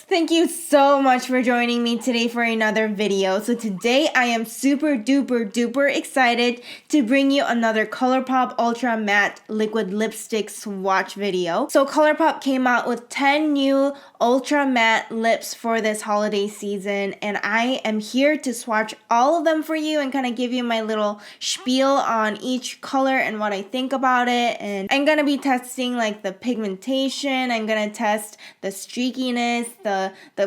Thank you so much for joining me today for another video. So today I am super duper excited to bring you another Colourpop Ultra Matte Liquid Lipstick swatch video. So Colourpop came out with 10 new Ultra Matte lips for this holiday season, and I am here to swatch all of them for you and kind of give you my little spiel on each color and what I think about it. And I'm gonna be testing like the pigmentation, I'm gonna test the streakiness, the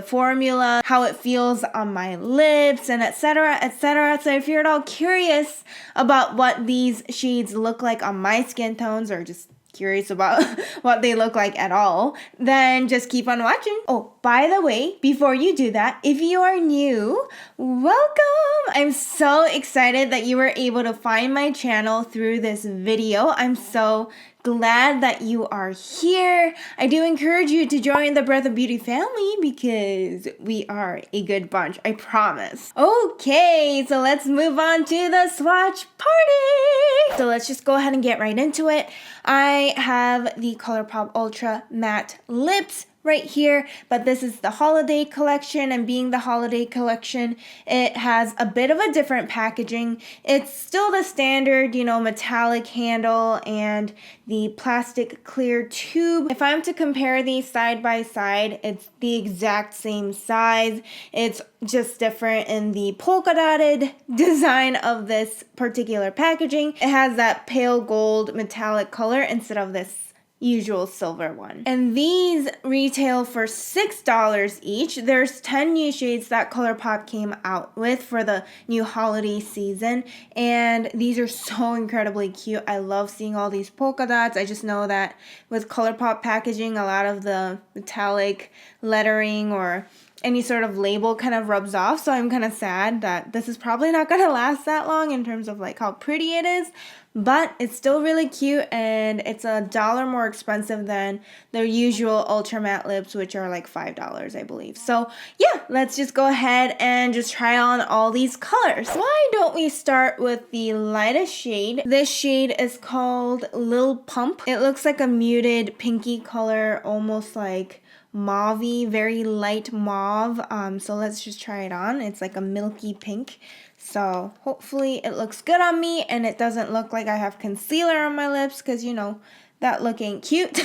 formula, how it feels on my lips, and etc. etc. So if you're at all curious about what these shades look like on my skin tones, or just curious about what they look like at all, then just keep on watching. Oh, by the way, before you do that, if you are new, welcome! I'm so excited that you were able to find my channel through this video. I'm so glad that you are here. I do encourage you to join the Breath of Beauty family because we are a good bunch, I promise. Okay, so let's move on to the swatch party. So let's just go ahead and get right into it. I have the Colourpop Ultra Matte Lips right here, but this is the holiday collection, and being the holiday collection, it has a bit of a different packaging. It's still the standard, you know, metallic handle and the plastic clear tube. If I'm to compare these side by side, it's the exact same size. It's just different in the polka dotted design of this particular packaging. It has that pale gold metallic color instead of this usual silver one. And these retail for $6 each. There's 10 new shades that Colourpop came out with for the new holiday season, and these are so incredibly cute. I love seeing all these polka dots. I just know that with Colourpop packaging, a lot of the metallic lettering or any sort of label kind of rubs off, so I'm kind of sad that this is probably not gonna last that long in terms of like how pretty it is, but it's still really cute, and it's $1 more expensive than their usual Ultra Matte lips, which are like $5, I believe. So yeah, let's just go ahead and just try on all these colors. Why don't we start with the lightest shade? This shade is called Lil Pump. It looks like a muted pinky color, almost like mauve-y, very light mauve. So let's just try it on. It's like a milky pink. So hopefully it looks good on me and it doesn't look like I have concealer on my lips, because you know, that look ain't cute.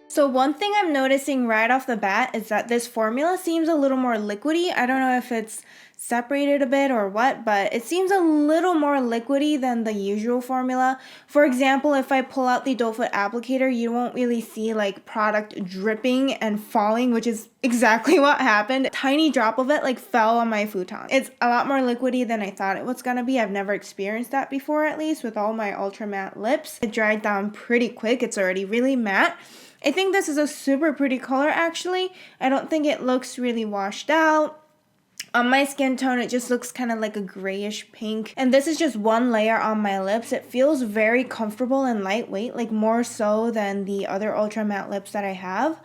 So one thing I'm noticing right off the bat is that this formula seems a little more liquidy. I don't know if it's separated a bit or what, but it seems a little more liquidy than the usual formula. For example, if I pull out the doe foot applicator, you won't really see like product dripping and falling, which is exactly what happened. A tiny drop of it like fell on my futon. It's a lot more liquidy than I thought it was gonna be. I've never experienced that before, at least with all my ultra matte lips. It dried down pretty quick. It's already really matte. I think this is a super pretty color actually. I don't think it looks really washed out. On my skin tone, it just looks kind of like a grayish pink. And this is just one layer on my lips. It feels very comfortable and lightweight, like more so than the other ultra matte lips that I have.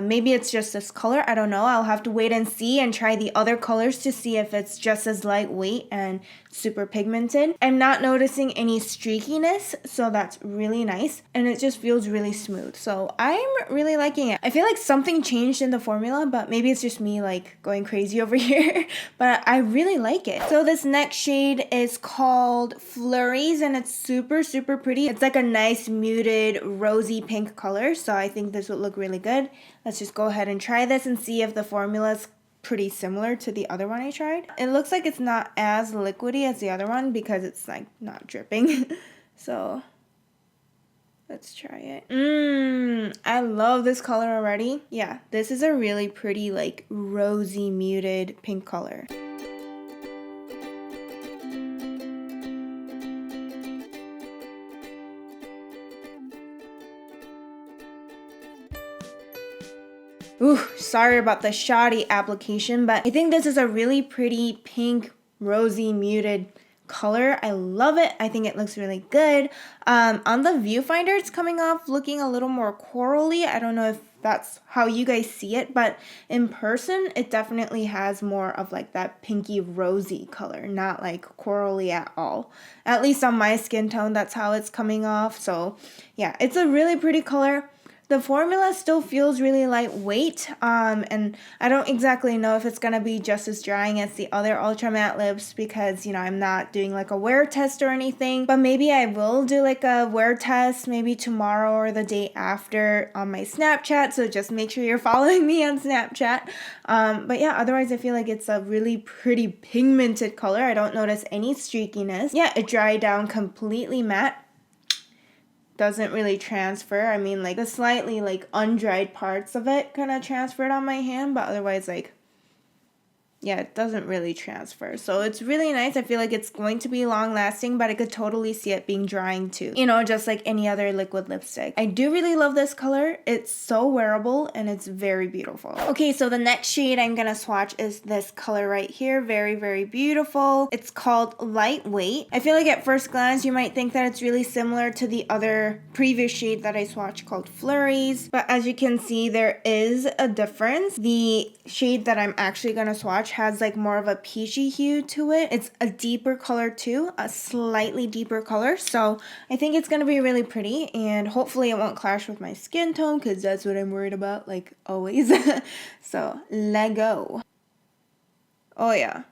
Maybe it's just this color, I don't know. I'll have to wait and see and try the other colors to see if it's just as lightweight and super pigmented. I'm not noticing any streakiness, so that's really nice. And it just feels really smooth. So I'm really liking it. I feel like something changed in the formula, but maybe it's just me like going crazy over here. But I really like it. So this next shade is called Flurries, and it's super pretty. It's like a nice muted rosy pink color, so I think this would look really good. Let's just go ahead and try this and see if the formula's pretty similar to the other one I tried. It looks like it's not as liquidy as the other one because it's like not dripping. So let's try it. I love this color already. Yeah, this is a really pretty like rosy muted pink color. Ooh, sorry about the shoddy application, but I think this is a really pretty pink, rosy, muted color. I love it. I think it looks really good. On the viewfinder, it's coming off looking a little more corally. I don't know if that's how you guys see it, but in person it definitely has more of like that pinky rosy color, not like corally at all. At least on my skin tone, that's how it's coming off. So yeah, it's a really pretty color. The formula still feels really lightweight, and I don't exactly know if it's going to be just as drying as the other Ultra Matte lips because, you know, I'm not doing like a wear test or anything, but maybe I will do like a wear test maybe tomorrow or the day after on my Snapchat, so just make sure you're following me on Snapchat. But yeah, otherwise I feel like it's a really pretty pigmented color. I don't notice any streakiness. Yeah, it dried down completely matte. Doesn't really transfer. I mean, like the slightly like undried parts of it kind of transferred on my hand, but otherwise like yeah, it doesn't really transfer. So it's really nice. I feel like it's going to be long lasting, but I could totally see it being drying too. You know, just like any other liquid lipstick. I do really love this color. It's so wearable and it's very beautiful. Okay, so the next shade I'm gonna swatch is this color right here. Very, very beautiful. It's called Lightweight. I feel like at first glance you might think that it's really similar to the other previous shade that I swatched called Flurries, but as you can see, there is a difference. The shade that I'm actually gonna swatch has like more of a peachy hue to it. It's a deeper color too, a slightly deeper color. So I think it's going to be really pretty and hopefully it won't clash with my skin tone because that's what I'm worried about, like always. So let go. Oh yeah.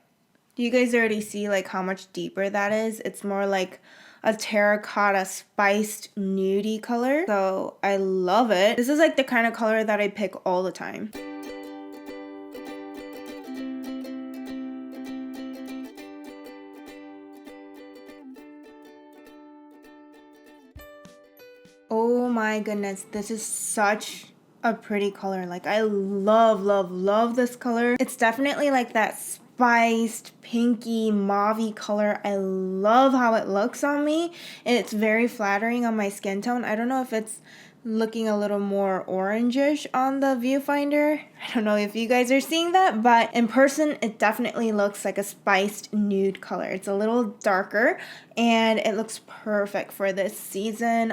Do you guys already see like how much deeper that is? It's more like a terracotta spiced nudie color. So I love it. This is like the kind of color that I pick all the time. Oh my goodness, this is such a pretty color. Like I love, love, love this color. It's definitely like that spiced, pinky, mauvey color. I love how it looks on me. And it's very flattering on my skin tone. I don't know if it's looking a little more orangish on the viewfinder. I don't know if you guys are seeing that, but in person it definitely looks like a spiced nude color. It's a little darker and it looks perfect for this season.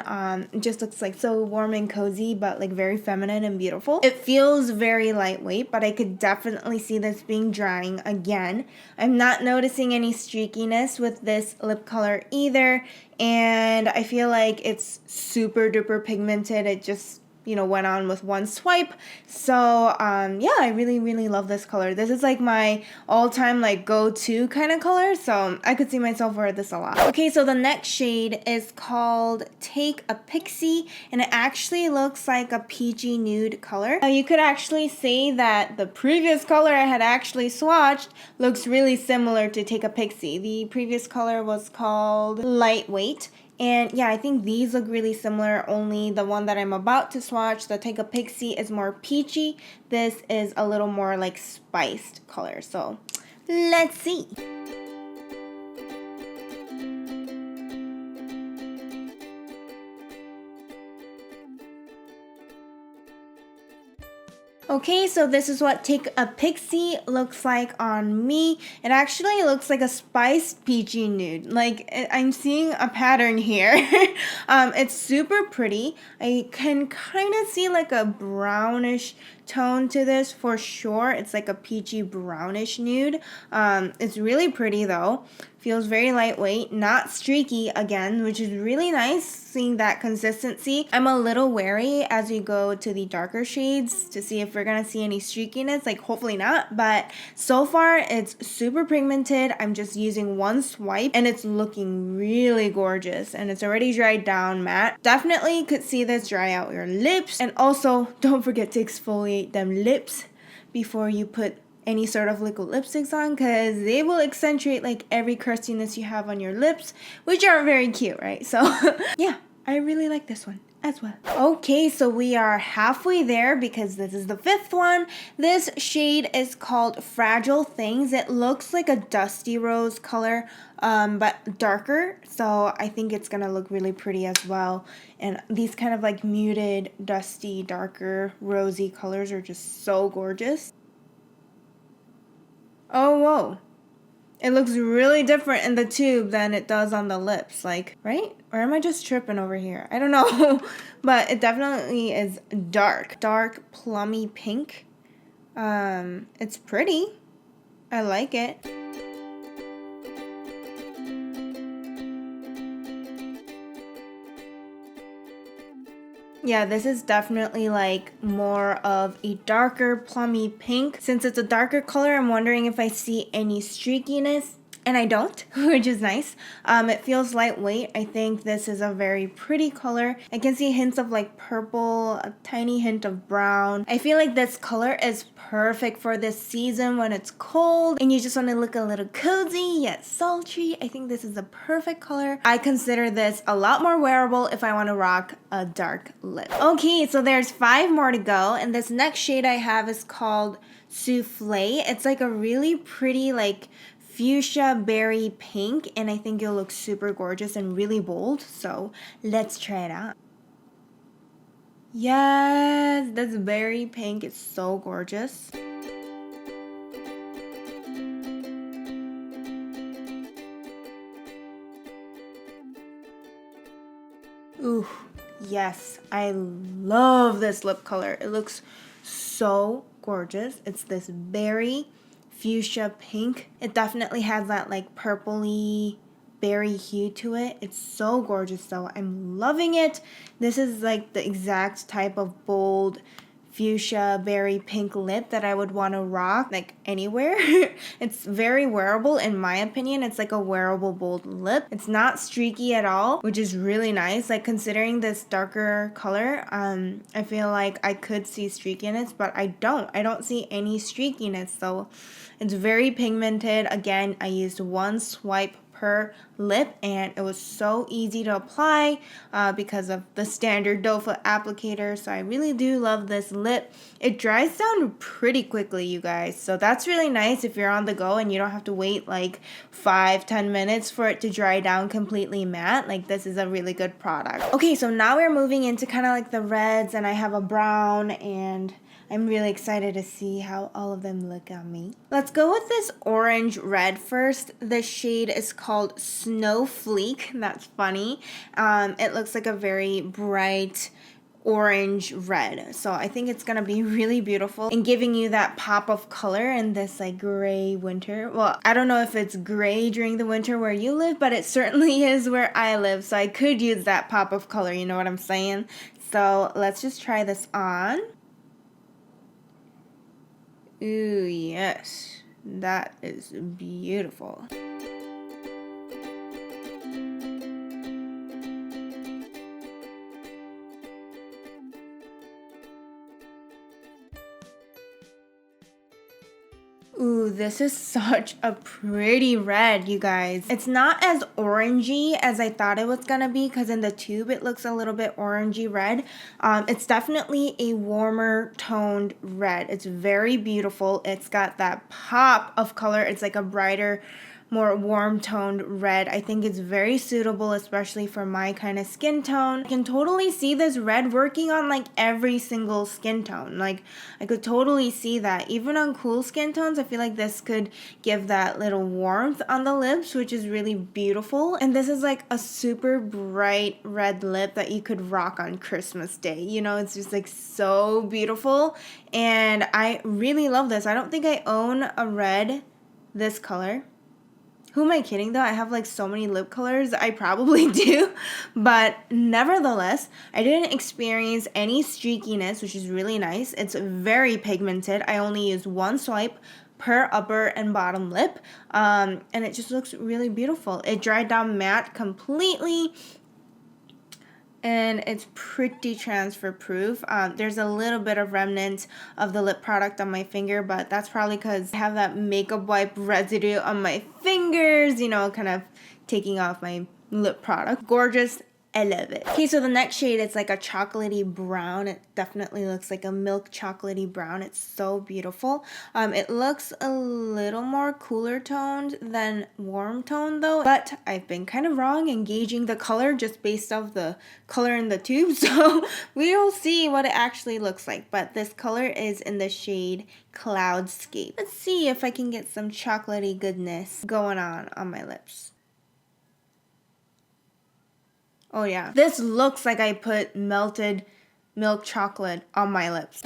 It just looks like so warm and cozy, but like very feminine and beautiful. It feels very lightweight, but I could definitely see this being drying again. I'm not noticing any streakiness with this lip color either, and I feel like it's super duper pigmented. It just, you know, went on with one swipe. So yeah, I really, really love this color. This is like my all-time like go-to kind of color, so I could see myself wear this a lot. Okay, so the next shade is called Take a Pixie, and it actually looks like a peachy nude color. Now you could actually say that the previous color I had actually swatched looks really similar to Take a Pixie. The previous color was called Lightweight. And yeah, I think these look really similar, only the one that I'm about to swatch, the Take a Pixie, is more peachy. This is a little more like spiced color. So let's see. Okay, so this is what Take a Pixie looks like on me. It actually looks like a spiced peachy nude. Like, I'm seeing a pattern here. It's super pretty. I can kind of see like a brownish tone to this for sure. It's like a peachy brownish nude. It's really pretty though. Feels very lightweight, not streaky again, which is really nice seeing that consistency. I'm a little wary as we go to the darker shades to see if we're gonna see any streakiness, like hopefully not, but so far it's super pigmented. I'm just using one swipe and it's looking really gorgeous and it's already dried down matte. Definitely could see this dry out your lips, and also don't forget to exfoliate them lips before you put any sort of liquid lipsticks on, because they will accentuate like every crustiness you have on your lips, which are very cute, right? So yeah, I really like this one as well. Okay, so we are halfway there because this is the fifth one. This shade is called Fragile Things. It looks like a dusty rose color, but darker, so I think it's gonna look really pretty as well. And these kind of like muted, dusty, darker, rosy colors are just so gorgeous. Oh, whoa. It looks really different in the tube than it does on the lips, like, right? Or am I just tripping over here? I don't know. But it definitely is dark. Dark, plummy pink. It's pretty. I like it. Yeah, this is definitely like more of a darker plummy pink. Since it's a darker color, I'm wondering if I see any streakiness. And I don't, which is nice. It feels lightweight. I think this is a very pretty color. I can see hints of like purple, a tiny hint of brown. I feel like this color is perfect for this season when it's cold and you just want to look a little cozy yet sultry. I think this is a perfect color. I consider this a lot more wearable if I want to rock a dark lip. Okay, so there's 5 more to go, and this next shade I have is called Souffle. It's like a really pretty like fuchsia berry pink, and I think it'll look super gorgeous and really bold, so let's try it out. Yes, this berry pink is so gorgeous. Ooh, yes, I love this lip color. It looks so gorgeous. It's this berry fuchsia pink. It definitely has that like purpley berry hue to it. It's so gorgeous though. I'm loving it. This is like the exact type of bold fuchsia berry pink lip that I would want to rock like anywhere. It's very wearable in my opinion. It's like a wearable bold lip. It's not streaky at all, which is really nice. Like considering this darker color, I feel like I could see streakiness, but I don't see any streakiness. So it's very pigmented. Again, I used one swipe per lip and it was so easy to apply because of the standard doe foot applicator. So I really do love this lip. It dries down pretty quickly, you guys, so that's really nice if you're on the go and you don't have to wait like 5-10 minutes for it to dry down completely matte. Like this is a really good product. Okay, so now we're moving into kind of like the reds, and I have a brown, and I'm really excited to see how all of them look on me. Let's go with this orange red first. The shade is called Snowfleek. That's funny. It looks like a very bright orange red. So I think it's going to be really beautiful and giving you that pop of color in this like gray winter. Well, I don't know if it's gray during the winter where you live, but it certainly is where I live. So I could use that pop of color. You know what I'm saying? So let's just try this on. Ooh, yes, that is beautiful. Ooh, this is such a pretty red, you guys. It's not as orangey as I thought it was gonna be, because in the tube it looks a little bit orangey red. It's definitely a warmer toned red. It's very beautiful. It's got that pop of color. It's like a brighter, more warm toned red. I think it's very suitable, especially for my kind of skin tone. I can totally see this red working on like every single skin tone. Like I could totally see that. Even on cool skin tones, I feel like this could give that little warmth on the lips, which is really beautiful. And this is like a super bright red lip that you could rock on Christmas Day. You know, it's just like so beautiful. And I really love this. I don't think I own a red this color. Who am I kidding though? I have like so many lip colors. I probably do. But nevertheless, I didn't experience any streakiness, which is really nice. It's very pigmented. I only used one swipe per upper and bottom lip. And it just looks really beautiful. It dried down matte completely. And it's pretty transfer proof. There's a little bit of remnant of the lip product on my finger, but that's probably because I have that makeup wipe residue on my fingers, you know, kind of taking off my lip product. Gorgeous I love it. Okay, so the next shade is like a chocolatey brown. It definitely looks like a milk chocolatey brown. It's so beautiful. It looks a little more cooler toned than warm toned though, but I've been kind of wrong in gauging the color just based off the color in the tube, so we'll see what it actually looks like. But this color is in the shade Cloudscape. Let's see if I can get some chocolatey goodness going on my lips. Oh yeah, this looks like I put melted milk chocolate on my lips.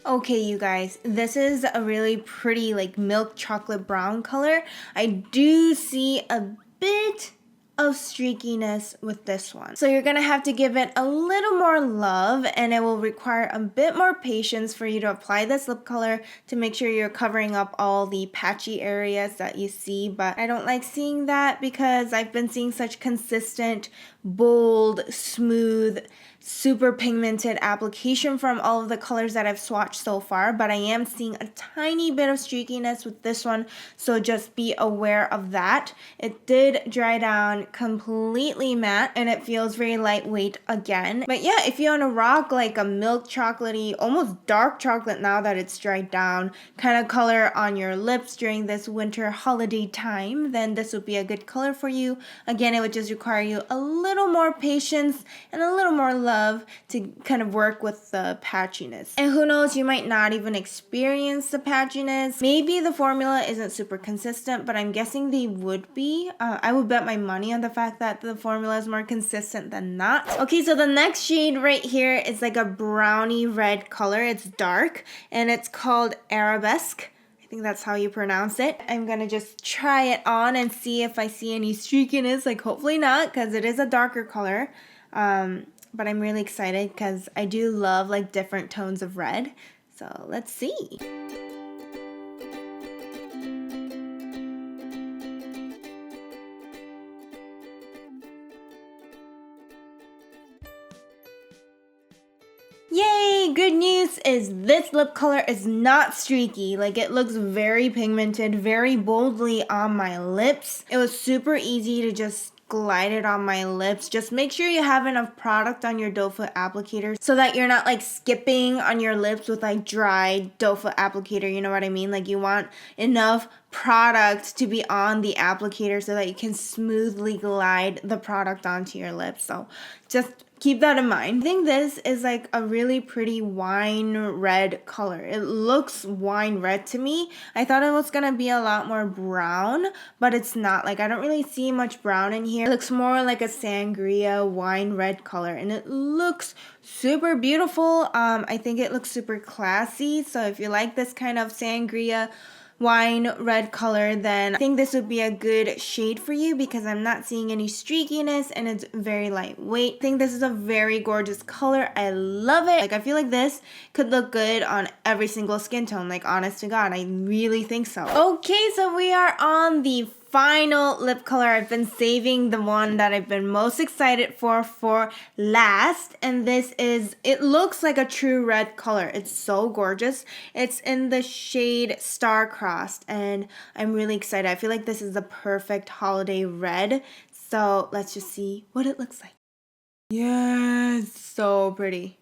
Okay, you guys, this is a really pretty like milk chocolate brown color. I do see a bit of streakiness with this one. So you're gonna have to give it a little more love, and it will require a bit more patience for you to apply this lip color to make sure you're covering up all the patchy areas that you see. But I don't like seeing that because I've been seeing such consistent, bold, smooth, super pigmented application from all of the colors that I've swatched so far, but I am seeing a tiny bit of streakiness with this one, so just be aware of that. It did dry down completely matte and it feels very lightweight again. But yeah, if you want to rock like a milk chocolatey, almost dark chocolate now that it's dried down, kind of color on your lips during this winter holiday time, then this would be a good color for you. Again, it would just require you a little more patience and a little more love to kind of work with the patchiness. And who knows, you might not even experience the patchiness. Maybe the formula isn't super consistent, but I'm guessing they would be. I would bet my money on the fact that the formula is more consistent than not. Okay, so the next shade right here is like a brownie red color. It's dark and it's called Arabesque. I think that's how you pronounce it. I'm gonna just try it on and see if I see any streakiness. Like hopefully not, because it is a darker color. But I'm really excited because I do love like different tones of red. So let's see. Yay! Good news is this lip color is not streaky. Like it looks very pigmented, very boldly on my lips. It was super easy to just glide it on my lips. Just make sure you have enough product on your doe foot applicator so that you're not like skipping on your lips with like dry doe foot applicator, you know what I mean? Like you want enough product to be on the applicator so that you can smoothly glide the product onto your lips. So just keep that in mind. I think this is like a really pretty wine red color. It looks wine red to me. I thought it was gonna be a lot more brown, but it's not. Like I don't really see much brown in here. It looks more like a sangria wine red color, and it looks super beautiful. I think it looks super classy. So if you like this kind of sangria wine red color, then I think this would be a good shade for you because I'm not seeing any streakiness and it's very lightweight. I think this is a very gorgeous color. I love it. Like I feel like this could look good on every single skin tone, like honest to God, I really think so. Okay, so we are on the final lip color. I've been saving the one that I've been most excited for last, and this is, it looks like a true red color. It's so gorgeous. It's in the shade Starcrossed, and I'm really excited. I feel like this is the perfect holiday red, so let's just see what it looks like. Yes, so pretty.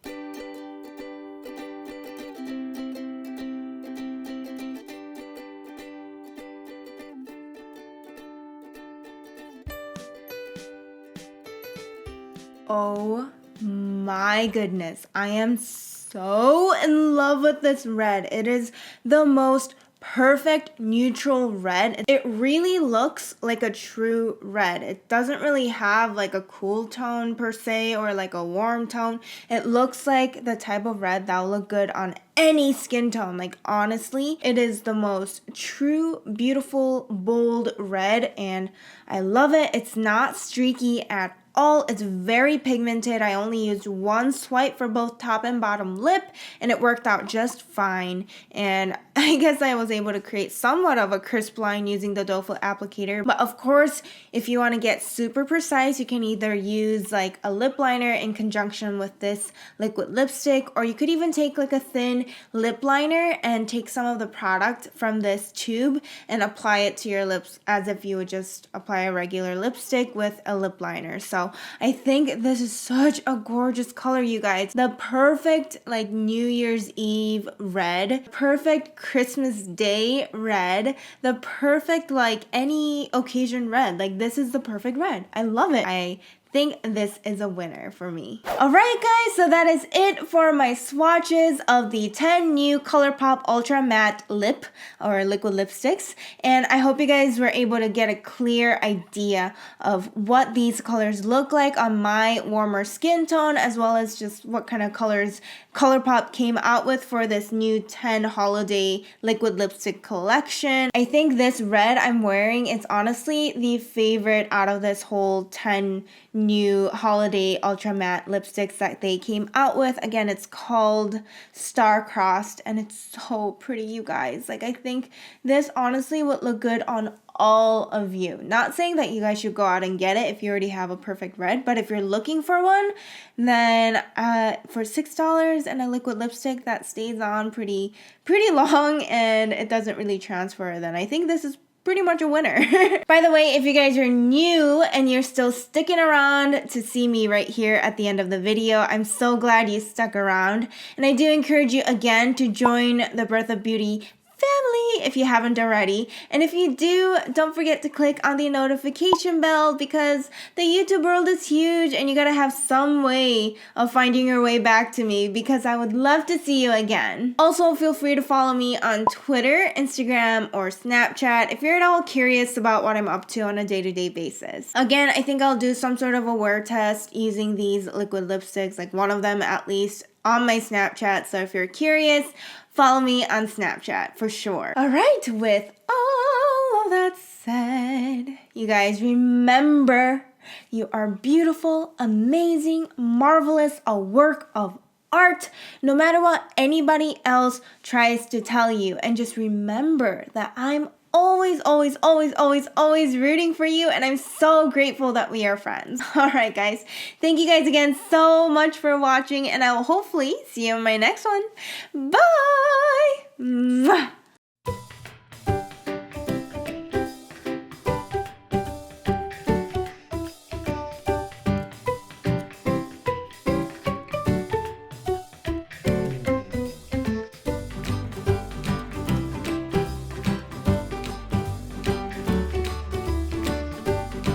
Oh my goodness, I am so in love with this red. It is the most perfect neutral red. It really looks like a true red. It doesn't really have like a cool tone per se or like a warm tone. It looks like the type of red that will look good on any skin tone. Like honestly, it is the most true, beautiful, bold red, and I love it. It's not streaky at all. It's very pigmented. I only used one swipe for both top and bottom lip, and it worked out just fine. And I guess I was able to create somewhat of a crisp line using the doe foot applicator. But of course, if you want to get super precise, you can either use like a lip liner in conjunction with this liquid lipstick, or you could even take like a thin lip liner and take some of the product from this tube and apply it to your lips as if you would just apply a regular lipstick with a lip liner. So I think this is such a gorgeous color, you guys. The perfect like New Year's Eve red, perfect Christmas Day red, the perfect like any occasion red. Like this is the perfect red. I love it. I think this is a winner for me. Alright guys, so that is it for my swatches of the 10 new Colourpop Ultra Matte Lip or liquid lipsticks, and I hope you guys were able to get a clear idea of what these colors look like on my warmer skin tone, as well as just what kind of colors Colourpop came out with for this new 10 holiday liquid lipstick collection. I think this red I'm wearing is honestly the favorite out of this whole 10 new holiday ultra matte lipsticks that they came out with. Again, it's called Starcrossed, and it's so pretty, you guys. Like, I think this honestly would look good on all of you. Not saying that you guys should go out and get it if you already have a perfect red, but if you're looking for one, then for $6 and a liquid lipstick that stays on pretty long and it doesn't really transfer, then I think this is pretty much a winner. By the way, if you guys are new and you're still sticking around to see me right here at the end of the video, I'm so glad you stuck around. And I do encourage you again to join the Birth of Beauty family if you haven't already, and if you do, don't forget to click on the notification bell, because the YouTube world is huge and you gotta have some way of finding your way back to me, because I would love to see you again. Also, feel free to follow me on Twitter, Instagram, or Snapchat if you're at all curious about what I'm up to on a day-to-day basis. Again, I think I'll do some sort of a wear test using these liquid lipsticks, like one of them at least, on my Snapchat, so if you're curious, follow me on Snapchat for sure. All right, with all of that said, you guys remember, you are beautiful, amazing, marvelous, a work of art, no matter what anybody else tries to tell you. And just remember that I'm always rooting for you, and I'm so grateful that we are friends. All right, guys. Thank you guys again so much for watching, and I will hopefully see you in my next one. Bye!